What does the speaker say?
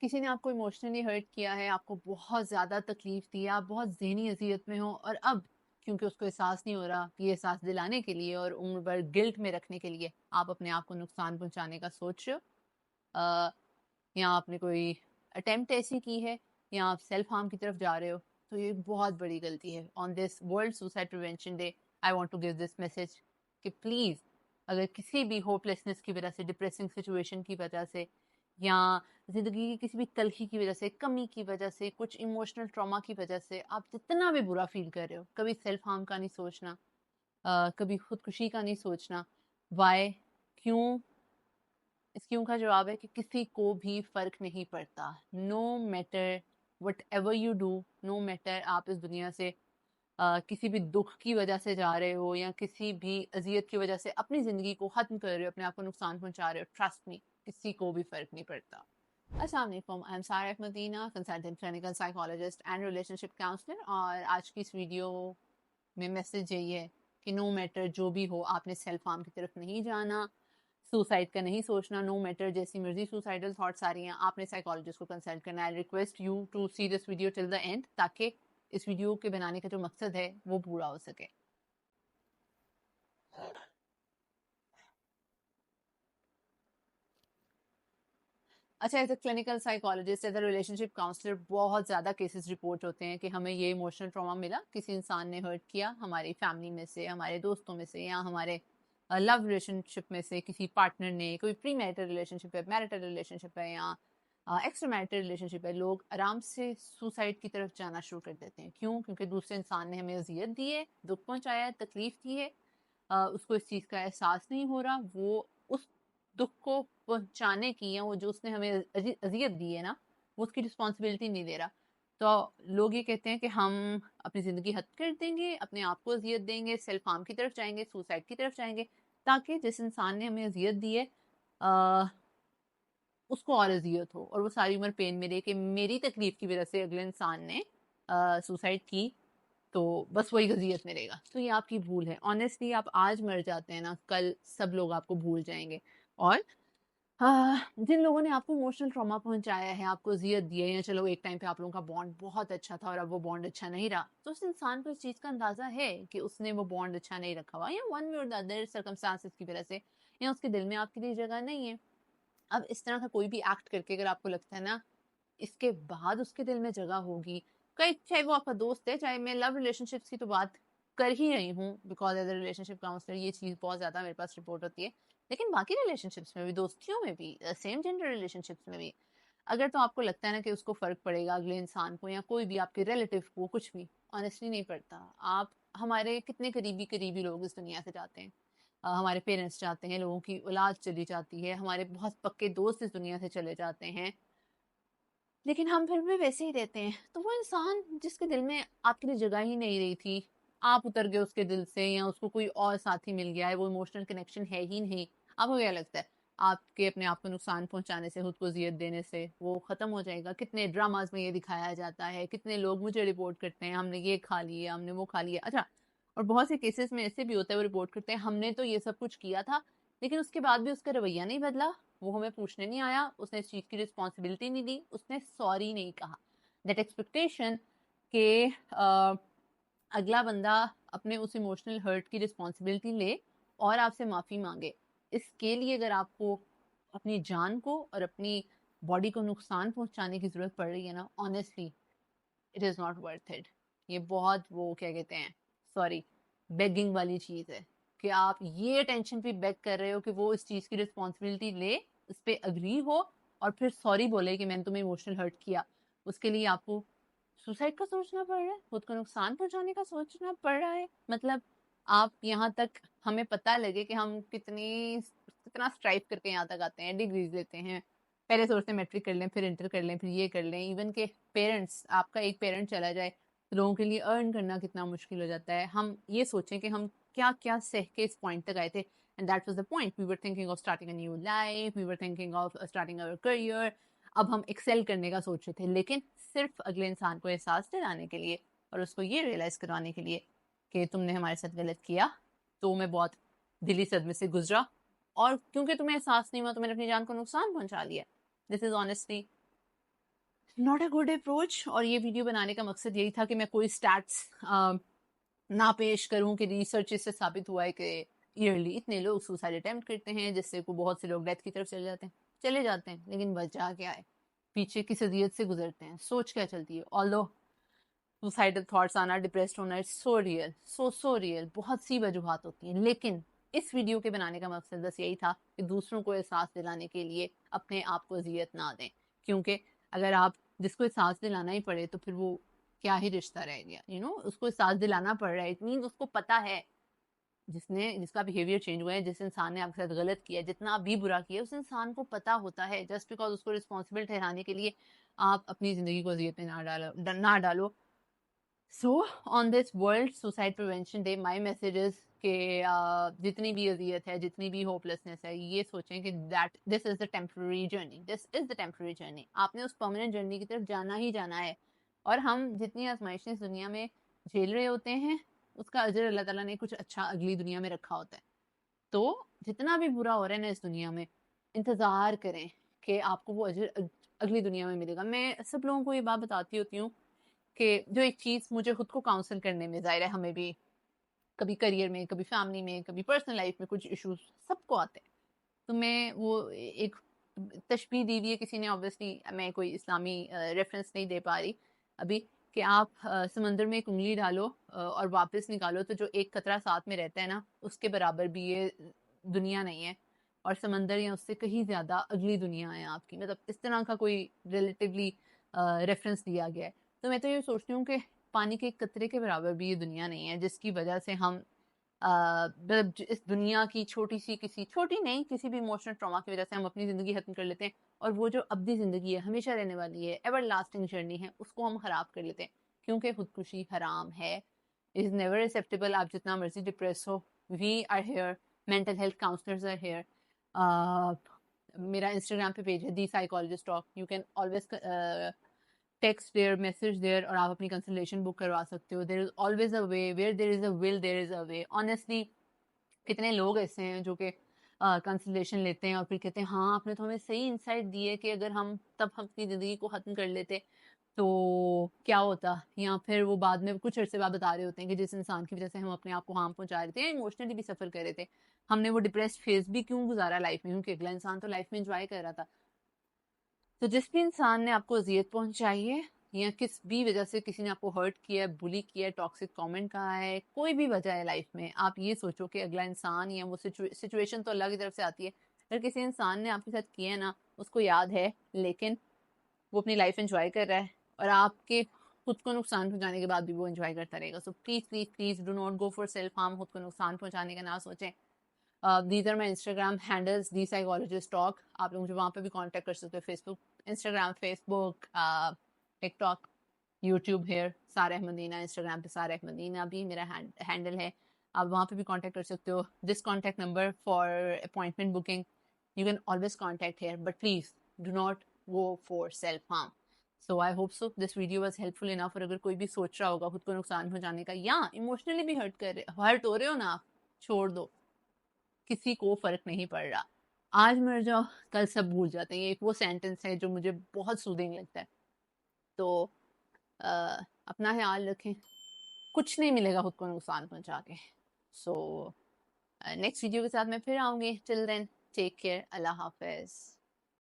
किसी ने आपको इमोशनली हर्ट किया है, आपको बहुत ज़्यादा तकलीफ दी है, आप बहुत ज़हनी अज़ियत में हो और अब क्योंकि उसको एहसास नहीं हो रहा, ये एहसास दिलाने के लिए और उम्र भर गिल्ट में रखने के लिए आप अपने आप को नुकसान पहुंचाने का सोच रहे हो, अ, या आपने कोई अटेम्प्ट ऐसी की है या आप सेल्फ हार्म की तरफ जा रहे हो, तो ये बहुत बड़ी गलती है। On this world suicide prevention day I want to give this message कि प्लीज़, अगर किसी भी होपलेसनेस की वजह से, डिप्रेसिंग सिचुएशन की वजह से या ज़िंदगी की किसी भी तलखी की वजह से, कमी की वजह से, कुछ इमोशनल ट्रॉमा की वजह से आप जितना भी बुरा फील कर रहे हो, कभी सेल्फ हार्म का नहीं सोचना, कभी खुदकुशी का नहीं सोचना। वाई? क्यों? इस क्यों का जवाब है कि किसी को भी फर्क नहीं पड़ता। No matter whatever you do, no matter आप इस दुनिया से किसी भी दुख की वजह से जा रहे हो या किसी भी अजियत की वजह से अपनी जिंदगी को खत्म कर रहे हो, अपने आप को नुकसान पहुंचा रहे हो, ट्रस्ट मी, किसी को भी फर्क नहीं पड़ता। अस्सलाम वालेकुम, I am Sara Madina, consultant clinical psychologist and relationship counsellor. और आज की इस वीडियो में मैसेज यही है कि नो मैटर जो भी हो, आपने सेल्फ हार्म की तरफ नहीं जाना, सुसाइड का नहीं सोचना। नो मैटर जैसी मर्जी सुसाइडल थॉट्स आ रही हैं, आपने साइकोलॉजिस्ट को कंसल्ट करना है। I request you to see this video till the end, ताकि इस वीडियो के बनाने का जो मकसद है वो पूरा हो सके। अच्छा, as a clinical psychologist, as a relationship counsellor, बहुत ज़्यादा केसेस रिपोर्ट होते हैं कि हमें ये इमोशनल ट्रॉमा मिला, किसी इंसान ने हर्ट किया, हमारी फैमिली में से, हमारे दोस्तों में से, या हमारे लव रिलेशनशिप में से किसी पार्टनर ने, कोई प्री मैरिटल रिलेशनशिप है, मैरिटल रिलेशनशिप है या एक्स्ट्रा मैरिटल रिलेशनशिप है, लोग आराम से सुसाइड की तरफ जाना शुरू कर देते हैं। क्यों? क्योंकि दूसरे इंसान ने हमें अजियत दी है, दुख पहुंचाया है, तकलीफ दी है, उसको इस चीज़ का एहसास नहीं हो रहा, वो उस दुख को पहुंचाने की या वो जो उसने हमें अजियत दी है ना, वो उसकी रिस्पॉन्सिबिलिटी नहीं ले रहा। तो लोग ये कहते हैं कि हम अपनी ज़िंदगी खत्म कर देंगे, अपने आप को अजियत देंगे, सेल्फ हार्म की तरफ जाएंगे, सुसाइड की तरफ जाएंगे, ताकि जिस इंसान ने हमें अजियत दी है उसको और अजियत हो और वो सारी उम्र पेन में रहे कि मेरी तकलीफ की वजह से अगले इंसान ने सुसाइड की, तो बस वही अजियत में रहेगा। तो ये आपकी भूल है। ऑनेस्टली, आप आज मर जाते हैं ना, कल सब लोग आपको भूल जाएंगे। और जिन लोगों ने आपको इमोशनल ट्रॉमा पहुंचाया है, आपको अजियत दी है, या चलो एक टाइम पे आप लोगों का बॉन्ड बहुत अच्छा था और अब वो बॉन्ड अच्छा नहीं रहा, तो उस इंसान को इस चीज़ का अंदाजा है कि उसने वो बॉन्ड अच्छा नहीं रखा हुआ, या वन वे और द अदर सर्कमस्टांसेस की वजह से, या उसके दिल में आपके लिए जगह नहीं है। अब इस तरह का कोई भी एक्ट करके अगर आपको लगता है ना इसके बाद उसके दिल में जगह होगी, कई, चाहे वो आपका दोस्त है, चाहे मैं लव रिलेशनशिप्स की तो बात कर ही रही हूँ because as a relationship counsellor ये चीज़ बहुत ज़्यादा मेरे पास रिपोर्ट होती है, लेकिन बाकी रिलेशनशिप्स में भी, दोस्तियों में भी, सेम जेंडर रिलेशनशिप्स में भी, अगर तो आपको लगता है ना कि उसको फ़र्क पड़ेगा अगले इंसान को या कोई भी आपके रिलेटिव को, कुछ भी ऑनेस्टली नहीं पड़ता। आप, हमारे कितने करीबी करीबी लोग इस दुनिया से जाते हैं, हमारे पेरेंट्स जाते हैं, लोगों की औलाद चली जाती है, हमारे बहुत पक्के दोस्त इस दुनिया से चले जाते हैं, लेकिन हम फिर भी वैसे ही रहते हैं। तो वो इंसान जिसके दिल में आपके लिए जगह ही नहीं रही थी, आप उतर गए उसके दिल से, या उसको कोई और साथी मिल गया है, वो इमोशनल कनेक्शन है ही नहीं, आपको क्या लगता है आपके अपने आप को नुकसान पहुंचाने से, खुद को अजियत देने से वो खत्म हो जाएगा? कितने ड्रामाज में ये दिखाया जाता है, कितने लोग मुझे रिपोर्ट करते हैं हमने ये खा लिया, हमने वो खा लिया। अच्छा, और बहुत से केसेस में ऐसे भी होता है, वो रिपोर्ट करते हैं हमने तो ये सब कुछ किया था, लेकिन उसके बाद भी उसका रवैया नहीं बदला, वो हमें पूछने नहीं आया, उसने इस चीज़ की रिस्पॉन्सिबिलिटी नहीं दी, उसने सॉरी नहीं कहा। दैट एक्सपेक्टेशन के अगला बंदा अपने उस इमोशनल हर्ट की रिस्पॉन्सिबिलिटी ले और आपसे माफ़ी मांगे, इसके लिए अगर आपको अपनी जान को और अपनी बॉडी को नुकसान पहुंचाने की ज़रूरत पड़ रही है ना, honestly it is not worth it. ये बहुत, वो क्या कहते हैं, सॉरी, बेगिंग वाली चीज़ है कि आप ये अटेंशन पे बेग कर रहे हो कि वो इस चीज़ की रिस्पॉन्सिबिलिटी ले, इस पे अग्री हो और फिर सॉरी बोले कि मैंने तुम्हें इमोशनल हर्ट किया। उसके लिए आपको सुसाइड का सोचना पड़ रहा है, खुद को नुकसान पहुंचाने का सोचना पड़ रहा है। मतलब आप यहाँ तक, हमें पता लगे कि हम कितना स्ट्राइव करके यहाँ तक आते हैं, डिग्रीज लेते हैं, पहले सोचते हैं मैट्रिक कर लें, फिर इंटर कर लें, फिर ये कर लें, इवन के पेरेंट्स, आपका एक पेरेंट चला जाए तो लोगों के लिए अर्न करना कितना मुश्किल हो जाता है। हम ये सोचें कि हम क्या क्या सह के इस पॉइंट तक आए थे, and that was the point, we were thinking of starting a new life, we were thinking of starting our career, अब हम एक्सेल करने का सोच रहे थे, लेकिन सिर्फ अगले इंसान को एहसास दिलाने के लिए और उसको ये रियलाइज़ करवाने के लिए कि तुमने हमारे साथ गलत किया, तो मैं बहुत दिली सदमे से गुजरा, और क्योंकि तुम्हें एहसास नहीं हुआ तो मैंने अपनी जान को नुकसान पहुंचा लिया। This is honestly not a good approach. और ये वीडियो बनाने का मकसद यही था कि मैं कोई स्टैट्स ना पेश करूं कि रिसर्च इससे साबित हुआ है कि ईयरली इतने लोग सुसाइड अटेम्प्ट करते हैं, जिससे को बहुत से लोग डेथ की तरफ चले जाते हैं, लेकिन वजह क्या है, पीछे किस अजियत से गुजरते हैं, सोच क्या चलती है। ऑल्दो सुसाइडल थॉट्स आना, डिप्रेस्ड होना, it's so real, so real, बहुत सी वजूहत होती हैं। लेकिन इस वीडियो के बनाने का मकसद बस यही था कि दूसरों को एहसास दिलाने के लिए अपने आप को अजियत ना दें, क्योंकि अगर आप जिसको एहसास दिलाना ही पड़े तो फिर वो क्या ही रिश्ता रह गया, उसको एहसास दिलाना पड़ रहा है, इट मीन्स उसको पता है, जिसका बिहेवियर चेंज हुआ है, जिस इंसान ने आपके साथ गलत किया, जितना भी बुरा किया, उस इंसान को पता होता है। जस्ट बिकॉज उसको रिस्पॉन्सिबल ठहराने के लिए आप अपनी जिंदगी को अजियत में ना डालो। So on this world suicide prevention day, my message is कि जितनी भी अजियत है, जितनी भी होपलेसनेस है, ये सोचें कि that this is the temporary journey, this is the temporary journey. आपने उस परमानेंट जर्नी की तरफ जाना ही जाना है। और हम जितनी आजमाइशें इस दुनिया में झेल रहे होते हैं, उसका अजर अल्लाह ताला ने कुछ अच्छा अगली दुनिया में रखा होता है। तो जितना भी बुरा हो रहा है ना इस दुनिया में, इंतज़ार करें कि आपको वो अजर अगली दुनिया में मिलेगा। मैं सब लोगों को ये बात बताती होती हूँ कि जो एक चीज़ मुझे खुद को काउंसल करने में, ज़ाहिर है हमें भी कभी करियर में, कभी फैमिली में, कभी पर्सनल लाइफ में कुछ इश्यूज सबको आते हैं। तो मैं वो एक तशबीह दी हुई है किसी ने, ऑब्वियसली मैं कोई इस्लामी रेफरेंस नहीं दे पा रही अभी, कि आप समंदर में एक उंगली डालो और वापस निकालो तो जो एक कतरा साथ में रहता है ना, उसके बराबर भी ये दुनिया नहीं है। और समंदर या उससे कहीं ज्यादा अगली दुनिया है आपकी, मतलब इस तरह का कोई रिलेटिवली रेफरेंस दिया गया है। तो मैं तो ये सोचती हूँ कि पानी के एक कतरे के बराबर भी ये दुनिया नहीं है, जिसकी वजह से हम मतलब इस दुनिया की छोटी नहीं, किसी भी इमोशनल ट्रॉमा की वजह से हम अपनी ज़िंदगी खत्म कर लेते हैं। और वो जो अब्दी ज़िंदगी है, हमेशा रहने वाली है, एवर लास्टिंग जर्नी है, उसको हम ख़राब कर लेते हैं, क्योंकि खुदकुशी हराम है, इज़ नेवर एक्सेप्टेबल। आप जितना मर्जी डिप्रेस हो, we are here, mental health counsellors are here. मेरा इंस्टाग्राम पे पेज है the psychologist talk, you can always text there, message there, और आप अपनी कंसल्टेशन बुक करवा सकते हो। There is always a way, where there is a will there is a way. Honestly कितने लोग ऐसे हैं जो कि कंसल्टेशन लेते हैं और फिर कहते हैं हाँ आपने तो हमें सही इंसाइट दी है कि अगर हम तब अपनी ज़िंदगी को ख़त्म कर लेते तो क्या होता, या फिर वो बाद में कुछ अर्से बाद बता रहे होते हैं कि जिस इंसान की वजह से हम अपने आप को हार्म पहुंचा रहे थे या इमोशनली भी सफ़र कर रहे थे, हमने वो डिप्रेस्ड फेज भी क्यों गुजारा लाइफ में, क्योंकि अगला इंसान तो लाइफ में इंजॉय कर रहा था। तो जिस भी इंसान ने आपको अजियत पहुंचाई है, या किस भी वजह से किसी ने आपको हर्ट किया है, बुली किया है, टॉक्सिक कमेंट कहा है, कोई भी वजह है लाइफ में, आप ये सोचो कि अगला इंसान या वो सिचुएशन तो अल्लाह की तरफ से आती है, अगर किसी इंसान ने आपके साथ किया है ना, उसको याद है, लेकिन वो अपनी लाइफ एंजॉय कर रहा है, और आपके खुद को नुकसान पहुंचाने के बाद भी वो एंजॉय करता रहेगा। So please please please do not go for self harm, खुद को नुकसान पहुंचाने का ना सोचें। These are my Instagram handles, the psychologist talk. आप लोग मुझे वहाँ पे भी कांटेक्ट कर सकते हो, Facebook, Instagram, Facebook, TikTok, YouTube, here सारे अहमदीना, इंस्टाग्राम पे सारे अहमदीना भी मेरा हैंडल है, आप वहाँ पे भी कांटेक्ट कर सकते हो। This contact number for appointment booking, you can always contact here, but please do not go for self harm. So I hope so this video was helpful enough. और अगर कोई भी सोच रहा होगा खुद को नुकसान पहुंचाने का, या इमोशनली भी हर्ट हो रहे हो ना, छोड़ दो, किसी को फर्क नहीं पड़ रहा। आज मर जाओ, कल सब भूल जाते हैं, ये एक वो सेंटेंस है जो मुझे बहुत सूदिंग लगता है। तो अपना ख्याल रखें, कुछ नहीं मिलेगा खुद को नुकसान पहुंचा के। सो नेक्स्ट वीडियो के साथ मैं फिर आऊंगी। टिल देन टेक केयर, अल्लाह हाफिज।